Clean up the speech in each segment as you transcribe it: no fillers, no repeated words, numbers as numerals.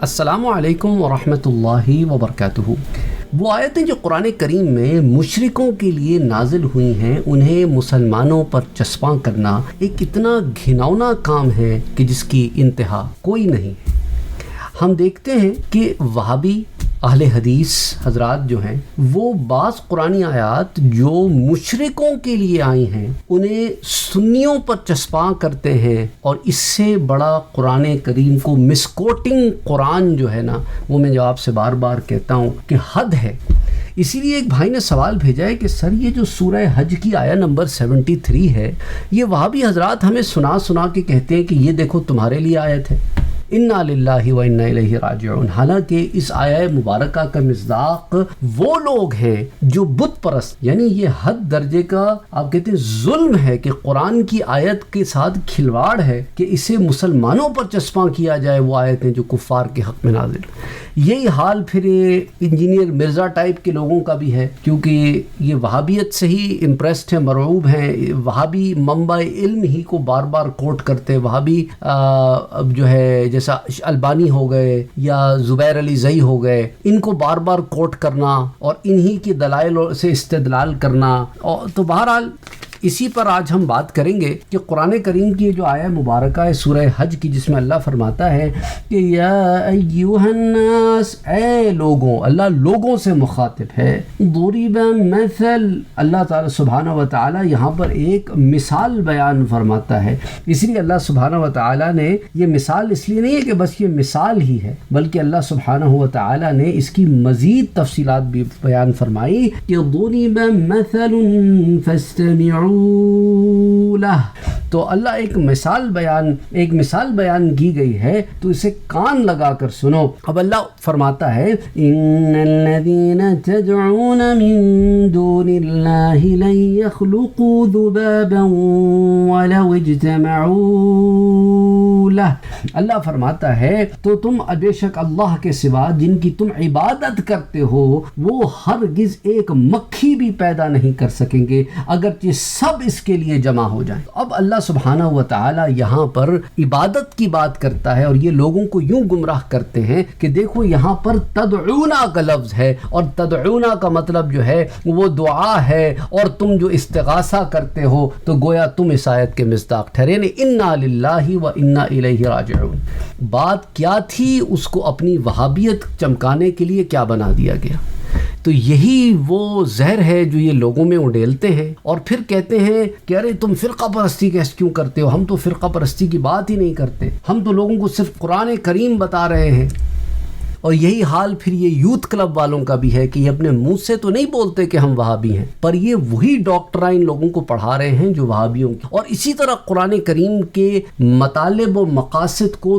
السلام علیکم ورحمۃ اللہ وبرکاتہ۔ وہ آیتیں جو قرآن کریم میں مشرکوں کے لیے نازل ہوئی ہیں، انہیں مسلمانوں پر چسپاں کرنا ایک اتنا گھناؤنا کام ہے کہ جس کی انتہا کوئی نہیں۔ ہم دیکھتے ہیں کہ وہابی اہل حدیث حضرات جو ہیں وہ بعض قرآنی آیات جو مشرکوں کے لیے آئی ہیں انہیں سنیوں پر چسپاں کرتے ہیں، اور اس سے بڑا قرآن کریم کو مسکوٹنگ قرآن جو ہے نا، وہ میں جو آپ سے بار بار کہتا ہوں کہ حد ہے۔ اسی لیے ایک بھائی نے سوال بھیجا ہے کہ سر یہ جو سورہ حج کی آیہ نمبر 73 ہے، یہ وہابی حضرات ہمیں سنا کے کہتے ہیں کہ یہ دیکھو تمہارے لیے آیت ہے، انا للہ و انا الیہ راجعون۔ حالانکہ اس آیہ مبارکہ کا مصداق وہ لوگ ہیں جو بت پرست، یعنی یہ حد درجے کا آپ کہتے ہیں ظلم ہے کہ قرآن کی آیت کے ساتھ کھلواڑ ہے کہ اسے مسلمانوں پر چسپاں کیا جائے وہ آیتیں جو کفار کے حق میں نازل۔ یہی حال پھر انجینئر مرزا ٹائپ کے لوگوں کا بھی ہے، کیونکہ یہ وہابیت سے ہی امپریسڈ ہیں، مرعوب ہیں، وہابی منبع علم ہی کو بار بار کوٹ کرتے، وہابی جو ہے جیسا البانی ہو گئے یا زبیر علی زئی ہو گئے، ان کو بار بار کوٹ کرنا اور انہی کے دلائل سے استدلال کرنا۔ اور تو بہرحال اسی پر آج ہم بات کریں گے کہ قرآن کریم کی جو آیہ مبارکہ ہے سورہ حج کی، جس میں اللہ فرماتا ہے کہ یا ایھا الناس، اے لوگوں، اللہ لوگوں سے مخاطب ہے، ضرب مثل، اللہ تعالی سبحانہ و تعالی یہاں پر ایک مثال بیان فرماتا ہے۔ اس لیے اللہ سبحانہ و تعالی نے یہ مثال اس لیے نہیں ہے کہ بس یہ مثال ہی ہے، بلکہ اللہ سبحانہ و تعالی نے اس کی مزید تفصیلات بھی بیان فرمائی کہ ضرب مثل فاستمعوا لہ۔ تو اللہ ایک مثال بیان کی گئی ہے تو اسے کان لگا کر سنو۔ اب اللہ فرماتا ہے ان الذین تدعون من دون اللہ لن یخلقوا ذبابا ولو اجتمعوا لہ۔ اللہ فرماتا ہے تو تم بے شک اللہ کے سوا جن کی تم عبادت کرتے ہو وہ ہرگز ایک مکھی بھی پیدا نہیں کر سکیں گے اگرچہ سب اس کے لیے جمع ہو جائیں۔ اب اللہ سبحانہ و تعالی یہاں پر عبادت کی بات کرتا ہے اور یہ لوگوں کو یوں گمراہ کرتے ہیں کہ دیکھو یہاں پر تدعونا کا لفظ ہے، اور تدعونا کا مطلب جو ہے وہ دعا ہے، اور تم جو استغاثہ کرتے ہو تو گویا تم اس آیت کے مصداق ٹھہرے۔ انا للہ و انا الیہ راجعون۔ بات کیا تھی، اس کو اپنی وہابیت چمکانے کے لیے کیا بنا دیا گیا؟ تو یہی وہ زہر ہے جو یہ لوگوں میں اڈیلتے ہیں، اور پھر کہتے ہیں کہ ارے تم فرقہ پرستی کیوں کرتے ہو؟ ہم تو فرقہ پرستی کی بات ہی نہیں کرتے، ہم تو لوگوں کو صرف قرآن کریم بتا رہے ہیں۔ اور یہی حال پھر یہ یوتھ کلب والوں کا بھی ہے کہ یہ اپنے منہ سے تو نہیں بولتے کہ ہم وہابی ہیں، پر یہ وہی ڈاکٹرائن لوگوں کو پڑھا رہے ہیں جو وہابیوں کی، اور اسی طرح قرآن کریم کے مطالب و مقاصد کو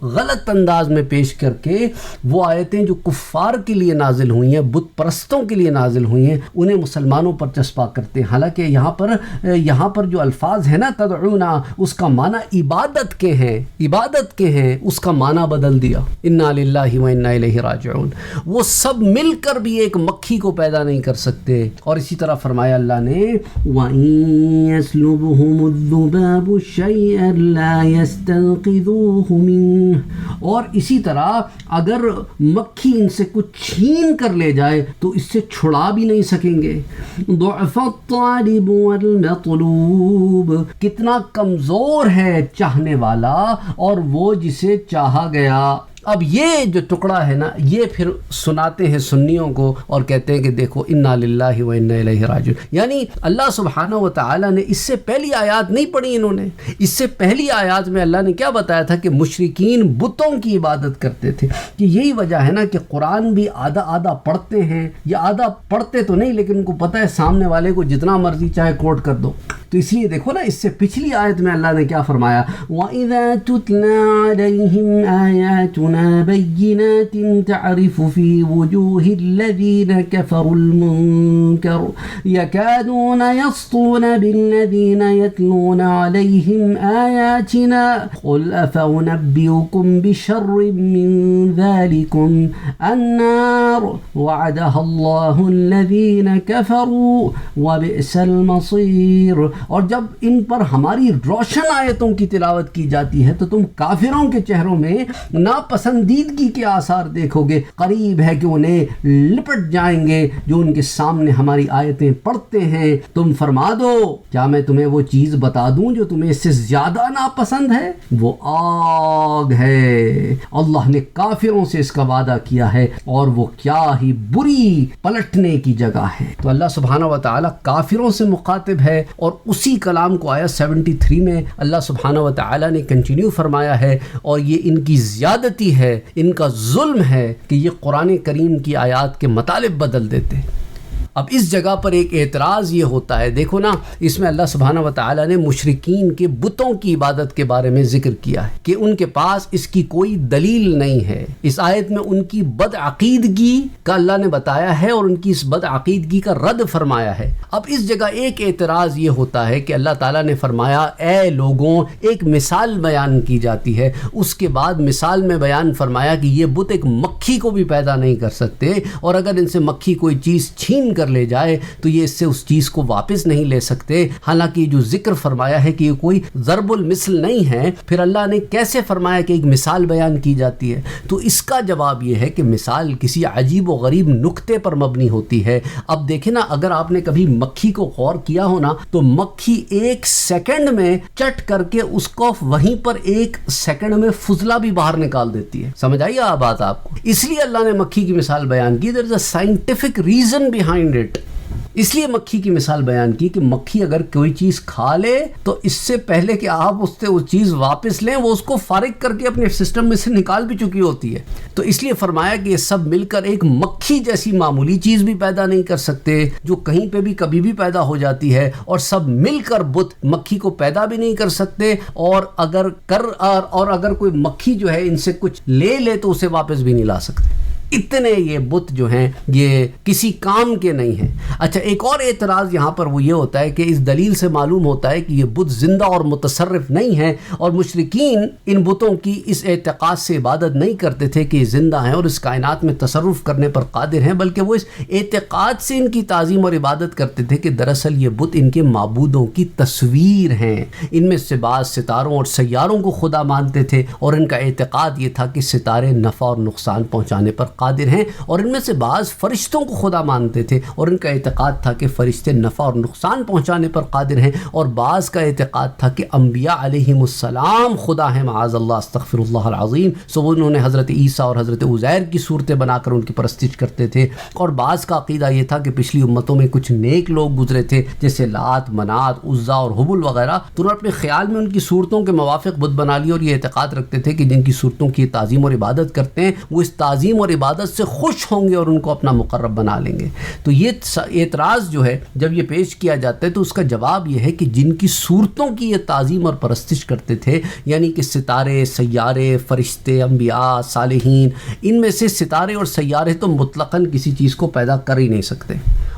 غلط انداز میں پیش کر کے وہ آیتیں جو کفار کے لیے نازل ہوئی ہیں، بت پرستوں کے لیے نازل ہوئی ہیں، انہیں مسلمانوں پر چسپا کرتے ہیں۔ حالانکہ یہاں پر جو الفاظ ہیں نا تدعونا، اس کا معنی عبادت کے ہیں، اس کا معنی بدل دیا، انا للہ و انا الیہ راجعون۔ وہ سب مل کر بھی ایک مکھی کو پیدا نہیں کر سکتے۔ اور اسی طرح فرمایا اللہ نے وَإِن يَسْلُبْهُمُ الذُّبَابُ شَيْئًا لَا يَسْتَنقِذُوهُ مِنْهُ، اور اسی طرح اگر مکھی ان سے کچھ چھین کر لے جائے تو اس سے چھڑا بھی نہیں سکیں گے۔ ضعف الطالب والمطلوب، کتنا کمزور ہے چاہنے والا اور وہ جسے چاہا گیا۔ اب یہ جو ٹکڑا ہے نا، یہ پھر سناتے ہیں سنیوں کو اور کہتے ہیں کہ دیکھو انا للہ و انا الیہ راجعون۔ یعنی اللہ سبحانہ و تعالی نے اس سے پہلی آیات نہیں پڑھی، انہوں نے اس سے پہلی آیات میں اللہ نے کیا بتایا تھا کہ مشرکین بتوں کی عبادت کرتے تھے۔ کہ یہی وجہ ہے نا کہ قرآن بھی آدھا پڑھتے ہیں، یا آدھا پڑھتے تو نہیں لیکن ان کو پتہ ہے سامنے والے کو جتنا مرضی چاہے کوٹ کر دو۔ تو اس لیے دیکھو نا، اس سے پچھلی آیت میں اللہ نے کیا فرمایا، وَإِذَا تُتْلَى عَلَيْهِمْ آيَاتُنَا بَيِّنَاتٍ تَعْرِفُ فِي وُجُوهِ الَّذِينَ كَفَرُوا الْمُنكَرَ يَكَادُونَ يَسْطُونَ بِالَّذِينَ يَتْلُونَ عَلَيْهِمْ آيَاتِنَا قُلْ أَفَأُنَبِّئُكُم بِشَرٍّ مِّن ذَلِكُمْ النَّارُ وَعَدَهَا اللَّهُ الَّذِينَ كَفَرُوا وَبِئْسَ الْمَصِيرُ۔ اور جب ان پر ہماری روشن آیتوں کی تلاوت کی جاتی ہے تو تم کافروں کے چہروں میں ناپسندیدگی کے آثار دیکھو گے، قریب ہے کہ انہیں لپٹ جائیں گے جو ان کے سامنے ہماری آیتیں پڑھتے ہیں۔ تم فرما دو کیا میں تمہیں وہ چیز بتا دوں جو تمہیں اس سے زیادہ ناپسند ہے؟ وہ آگ ہے، اللہ نے کافروں سے اس کا وعدہ کیا ہے، اور وہ کیا ہی بری پلٹنے کی جگہ ہے۔ تو اللہ سبحانہ و تعالی کافروں سے مخاطب ہے، اور اسی کلام کو آیت 73 میں اللہ سبحانہ و تعالی نے کنٹینیو فرمایا ہے، اور یہ ان کی زیادتی ہے، ان کا ظلم ہے کہ یہ قرآن کریم کی آیات کے مطالب بدل دیتے ہیں۔ اب اس جگہ پر ایک اعتراض یہ ہوتا ہے، دیکھو نا، اس میں اللہ سبحانہ و تعالی نے مشرکین کے بتوں کی عبادت کے بارے میں ذکر کیا ہے کہ ان کے پاس اس کی کوئی دلیل نہیں ہے۔ اس آیت میں ان کی بدعقیدگی کا اللہ نے بتایا ہے اور ان کی اس بدعقیدگی کا رد فرمایا ہے۔ اب اس جگہ ایک اعتراض یہ ہوتا ہے کہ اللہ تعالیٰ نے فرمایا اے لوگوں، ایک مثال بیان کی جاتی ہے، اس کے بعد مثال میں بیان فرمایا کہ یہ بت ایک مکھی کو بھی پیدا نہیں کر سکتے، اور اگر ان سے مکھی کوئی چیز چھین کر لے جائے تو یہ اس سے اس چیز کو واپس نہیں لے سکتے۔ حالانکہ جو ذکر فرمایا ہے کہ یہ کوئی ضرب المثل نہیں ہے، پھر اللہ نے کیسے فرمایا کہ ایک مثال بیان کی جاتی ہے؟ تو اس کا جواب یہ ہے کہ مثال کسی عجیب و غریب نکتے پر مبنی ہوتی ہے۔ اب دیکھیں نا، اگر آپ نے کبھی مکھی کو غور کیا ہونا تو مکھی ایک سیکنڈ میں چٹ کر کے اس کو وہیں پر ایک سیکنڈ میں فضلہ بھی باہر نکال دیتی ہے۔ سمجھ آئی بات آپ کو؟ اس لیے اللہ نے مکھی کی مثال بیان کی، there is a scientific reason behind it۔ اس لیے مکھی کی مثال بیان کی کہ مکھی اگر کوئی چیز کھا لے تو اس سے پہلے کہ آپ اس سے وہ چیز واپس لیں، وہ اس کو فارغ کر کے اپنے سسٹم میں سے نکال بھی چکی ہوتی ہے۔ تو اس لیے فرمایا کہ یہ سب مل کر ایک مکھی جیسی معمولی چیز بھی پیدا نہیں کر سکتے جو کہیں پہ بھی کبھی بھی پیدا ہو جاتی ہے، اور سب مل کر بت مکھی کو پیدا بھی نہیں کر سکتے، اور اگر کوئی مکھی جو ہے ان سے کچھ لے تو اسے واپس بھی نہیں لا سکتے۔ اتنے یہ بت جو ہیں یہ کسی کام کے نہیں ہیں۔ اچھا، ایک اور اعتراض یہاں پر وہ یہ ہوتا ہے کہ اس دلیل سے معلوم ہوتا ہے کہ یہ بت زندہ اور متصرف نہیں ہیں، اور مشرکین ان بتوں کی اس اعتقاد سے عبادت نہیں کرتے تھے کہ یہ زندہ ہیں اور اس کائنات میں تصرف کرنے پر قادر ہیں، بلکہ وہ اس اعتقاد سے ان کی تعظیم اور عبادت کرتے تھے کہ دراصل یہ بت ان کے معبودوں کی تصویر ہیں۔ ان میں سے بعض ستاروں اور سیاروں کو خدا مانتے تھے، اور ان کا اعتقاد یہ تھا کہ ستارے نفع اور نقصان پہنچانے پر قادر ہیں، اور ان میں سے بعض فرشتوں کو خدا مانتے تھے، اور ان کا اعتقاد تھا کہ فرشتے نفع اور نقصان پہنچانے پر قادر ہیں، اور بعض کا اعتقاد تھا کہ انبیاء علیہم السلام خدا ہیں، معاذ اللہ، استغفر اللہ العظیم۔ سو انہوں نے حضرت عیسیٰ اور حضرت عزیر کی صورتیں بنا کر ان کی پرستش کرتے تھے، اور بعض کا عقیدہ یہ تھا کہ پچھلی امتوں میں کچھ نیک لوگ گزرے تھے جیسے لات، منات، عزا اور حبل وغیرہ، تو انہوں نے اپنے خیال میں ان کی صورتوں کے موافق بت بنا لی، اور یہ اعتقاد رکھتے تھے کہ جن کی صورتوں کی تعظیم اور عبادت کرتے ہیں وہ اس تعظیم اور عبادت سے خوش ہوں گے اور ان کو اپنا مقرب بنا لیں گے۔ تو یہ اعتراض جو ہے جب یہ پیش کیا جاتا ہے تو اس کا جواب یہ ہے کہ جن کی صورتوں کی یہ تعظیم اور پرستش کرتے تھے، یعنی کہ ستارے، سیارے، فرشتے، انبیاء، صالحین، ان میں سے ستارے اور سیارے تو مطلقاً کسی چیز کو پیدا کر ہی نہیں سکتے،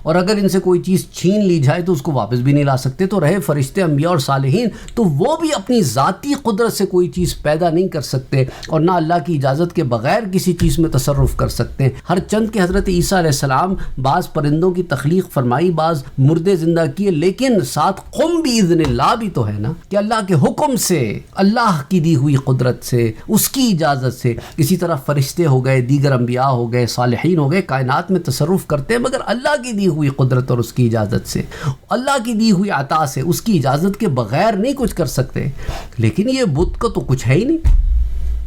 اور اگر ان سے کوئی چیز چھین لی جائے تو اس کو واپس بھی نہیں لا سکتے۔ تو رہے فرشتے، انبیاء اور صالحین، تو وہ بھی اپنی ذاتی قدرت سے کوئی چیز پیدا نہیں کر سکتے، اور نہ اللہ کی اجازت کے بغیر کسی چیز میں تصرف کر سکتے ہیں۔ ہر چند کے حضرت عیسیٰ علیہ السلام بعض پرندوں کی تخلیق فرمائی، بعض مردے زندہ کیے، لیکن ساتھ قم باذن اللہ بھی تو ہے نا، کہ اللہ کے حکم سے، اللہ کی دی ہوئی قدرت سے، اس کی اجازت سے۔ اسی طرح فرشتے ہو گئے، دیگر انبیاء ہو گئے، صالحین ہو گئے، کائنات میں تصرف کرتے ہیں مگر اللہ کی دی ہوئی قدرت اور اس کی اجازت سے، اللہ کی دی ہوئی عطا سے، اس کی اجازت کے بغیر نہیں کچھ کر سکتے۔ لیکن یہ بت کا تو کچھ ہے ہی نہیں،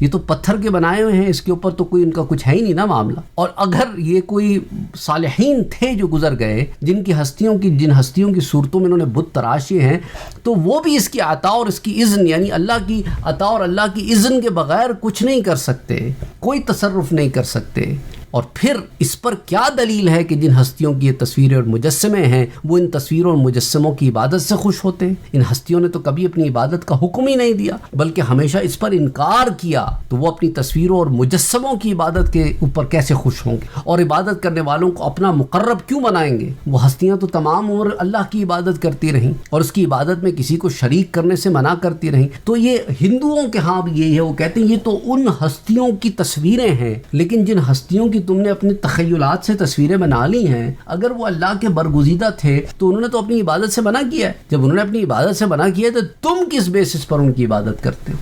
یہ تو پتھر کے بنائے ہوئے ہیں، اس کے اوپر تو کوئی ان کا کچھ ہے ہی نہیں نا معاملہ۔ اور اگر یہ کوئی صالحین تھے جو گزر گئے، جن ہستیوں کی صورتوں میں انہوں نے بت تراشے ہیں، تو وہ بھی اس کی عطا اور اس کی اذن، یعنی اللہ کی عطا اور اللہ کی اذن کے بغیر کچھ نہیں کر سکتے، کوئی تصرف نہیں کر سکتے۔ اور پھر اس پر کیا دلیل ہے کہ جن ہستیوں کی یہ تصویریں اور مجسمے ہیں وہ ان تصویروں اور مجسموں کی عبادت سے خوش ہوتے ہیں؟ ان ہستیوں نے تو کبھی اپنی عبادت کا حکم ہی نہیں دیا بلکہ ہمیشہ اس پر انکار کیا، تو وہ اپنی تصویروں اور مجسموں کی عبادت کے اوپر کیسے خوش ہوں گے اور عبادت کرنے والوں کو اپنا مقرب کیوں بنائیں گے؟ وہ ہستیاں تو تمام عمر اللہ کی عبادت کرتی رہیں اور اس کی عبادت میں کسی کو شریک کرنے سے منع کرتی رہیں۔ تو یہ ہندوؤں کے ہاں بھی یہی ہے، وہ کہتے ہیں یہ تو ان ہستیوں کی تصویریں ہیں، لیکن جن ہستیوں کی تم نے اپنی تخیلات سے تصویریں بنا لی ہیں، اگر وہ اللہ کے برگزیدہ تھے تو انہوں نے تو اپنی عبادت سے منع کیا ہے. جب انہوں نے اپنی عبادت سے منع کیا تو تم کس بیسس پر ان کی عبادت کرتے ہو؟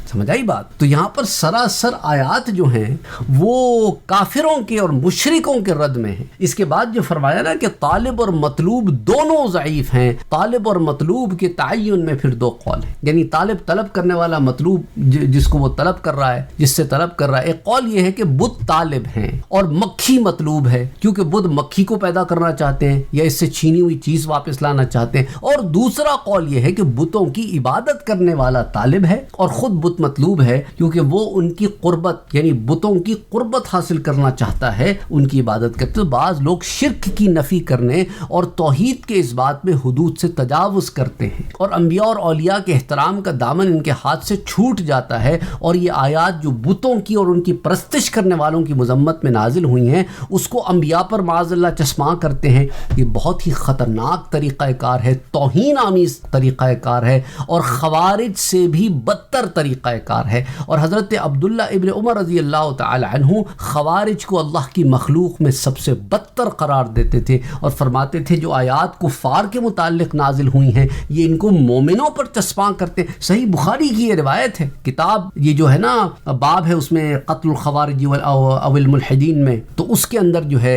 سمجھ آئی بات؟ تو یہاں پر سراسر آیات جو ہیں وہ کافروں کے اور مشرکوں کے رد میں ہیں. اس کے بعد جو فرمایا نا کہ طالب اور مطلوب دونوں ضعیف ہیں، طالب اور مطلوب کے تعین میں پھر دو قول ہیں. یعنی طلب کرنے والا، مطلوب جس کو وہ طلب کر رہا ہے، جس سے طلب کر رہا ہے. ایک قول یہ ہے کہ بت طالب ہیں اور مکھی مطلوب ہے، کیونکہ بت مکھی کو پیدا کرنا چاہتے ہیں یا اس سے چھینی ہوئی چیز واپس لانا چاہتے ہیں. اور دوسرا قول یہ ہے کہ بتوں کی عبادت کرنے والا طالب ہے اور خود بت مطلوب ہے، کیونکہ وہ ان کی قربت، یعنی بتوں کی قربت حاصل کرنا چاہتا ہے، ان کی عبادت کرتے. تو بعض لوگ شرک کی نفی کرنے اور توحید کے اس بات میں حدود سے تجاوز کرتے ہیں، اور انبیاء اور اولیاء کے احترام کا دامن ان کے ہاتھ سے چھوٹ جاتا ہے. اور یہ آیات جو بتوں کی اور ان کی پرستش کرنے والوں کی مذمت میں نازل ہوئی ہیں، اس کو انبیاء پر معاذ اللہ چشماں کرتے ہیں. یہ بہت ہی خطرناک طریقہ کار ہے، توہین آمیز طریقہ کار ہے، اور خوارج سے بھی بدتر طریقہ کار ہے. اور حضرت عبداللہ ابن عمر رضی اللہ تعالی عنہ خوارج کو اللہ کی مخلوق میں سب سے بدتر قرار دیتے تھے، اور فرماتے تھے جو آیات کفار کے متعلق نازل ہوئی ہیں یہ ان کو مومنوں پر چسپاں کرتے ہیں. صحیح بخاری کی یہ روایت ہے، کتاب یہ جو ہے نا باب ہے اس میں قتل الخوارج او الملحدین میں، تو اس کے اندر جو ہے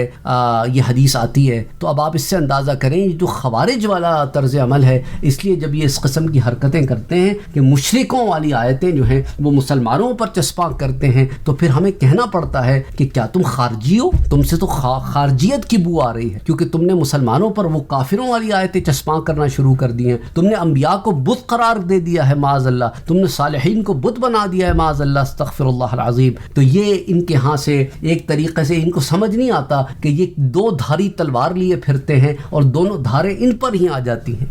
یہ حدیث آتی ہے. تو اب آپ اس سے اندازہ کریں جو خوارج والا طرز عمل ہے. اس لیے جب یہ اس قسم کی حرکتیں کرتے ہیں کہ مشرکوں والی آیتیں جو ہیں وہ مسلمانوں پر چسپاں کرتے ہیں، تو پھر ہمیں کہنا پڑتا ہے کہ کیا تم خارجی ہو؟ تم سے تو خارجیت کی بو آ رہی ہے، کیونکہ تم نے مسلمانوں پر وہ کافروں والی آیتیں چسپاں کرنا شروع کر دی ہیں. تم نے انبیاء کو بت قرار دے دیا ہے معاذ اللہ، تم نے صالحین کو بت بنا دیا ہے معاذ اللہ، استغفر اللہ العظیم. تو یہ ان کے ہاں سے ایک طریقے سے ان کو سمجھ نہیں آتا کہ یہ دو دھاری تلوار لیے پھرتے ہیں اور دونوں دھاریں ان پر ہی آ جاتی ہیں.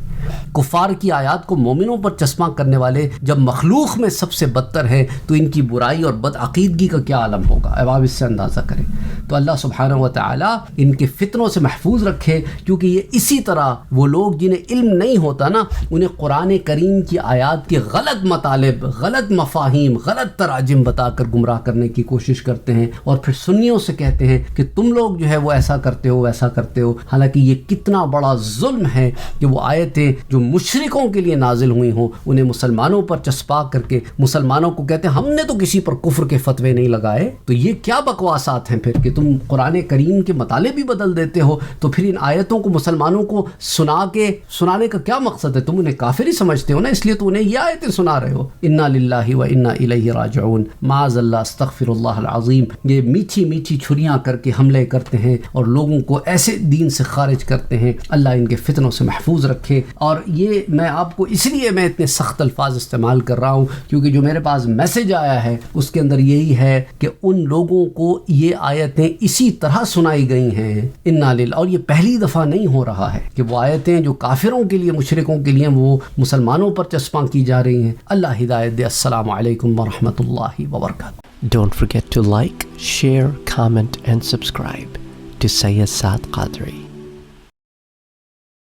کفار کی آیات کو مومنوں پر چسپاں کرنے والے جب مخلوق میں سب سے بدتر ہے تو ان کی برائی اور بدعقیدگی کا کیا عالم ہوگا؟ اب آپ اس سے اندازہ کریں. تو اللہ سبحانہ و تعالی ان کے فتنوں سے محفوظ رکھے، کیونکہ یہ اسی طرح وہ لوگ جنہیں علم نہیں ہوتا نا، انہیں قرآن کریم کی آیات کے غلط مطالب، غلط مفاہیم، غلط تراجم بتا کر گمراہ کرنے کی کوشش کرتے ہیں، اور پھر سنیوں سے کہتے ہیں کہ تم لوگ جو ہے وہ ایسا کرتے ہو ویسا کرتے ہو. حالانکہ یہ کتنا بڑا ظلم ہے کہ وہ آیتیں جو مشرکوں کے لیے نازل ہوئی ہوں انہیں مسلمانوں پر چسپا کر کے مسلمانوں کو کہتے ہیں ہم نے تو کسی پر کفر کے فتوے نہیں لگائے. تو یہ کیا بکواسات ہیں پھر کہ تم قرآن کریم کے مطالب بھی بدل دیتے ہو؟ تو پھر ان آیتوں کو مسلمانوں کو سنانے کا کیا مقصد ہے؟ تم انہیں کافر ہی سمجھتے ہو نا، اس لیے تو انہیں یہ آیتیں سنا رہے ہو. انا للہ و انا الیہ راجعون، معاذ اللہ، استغفر اللہ العظیم. یہ میٹھی میٹھی چھریاں کر کے حملے کرتے ہیں اور لوگوں کو ایسے دین سے خارج کرتے ہیں. اللہ ان کے فتنوں سے محفوظ رکھے. اور یہ میں آپ کو اس لیے میں اتنے سخت الفاظ استعمال کر رہا ہوں کیونکہ جو میرے پاس میسج آیا ہے اس کے اندر یہی ہے کہ ان لوگوں کو یہ آیتیں اسی طرح سنائی گئی ہیں انا للہ، اور یہ پہلی دفعہ نہیں ہو رہا ہے کہ وہ آیتیں جو کافروں کے لیے، مشرکوں کے لیے، وہ مسلمانوں پر چسپاں کی جا رہی ہیں. اللہ ہدایت دے. السلام علیکم ورحمۃ اللہ وبرکاتہ. Don't forget to like, share, comment and subscribe to Sayyid Saad Qadri.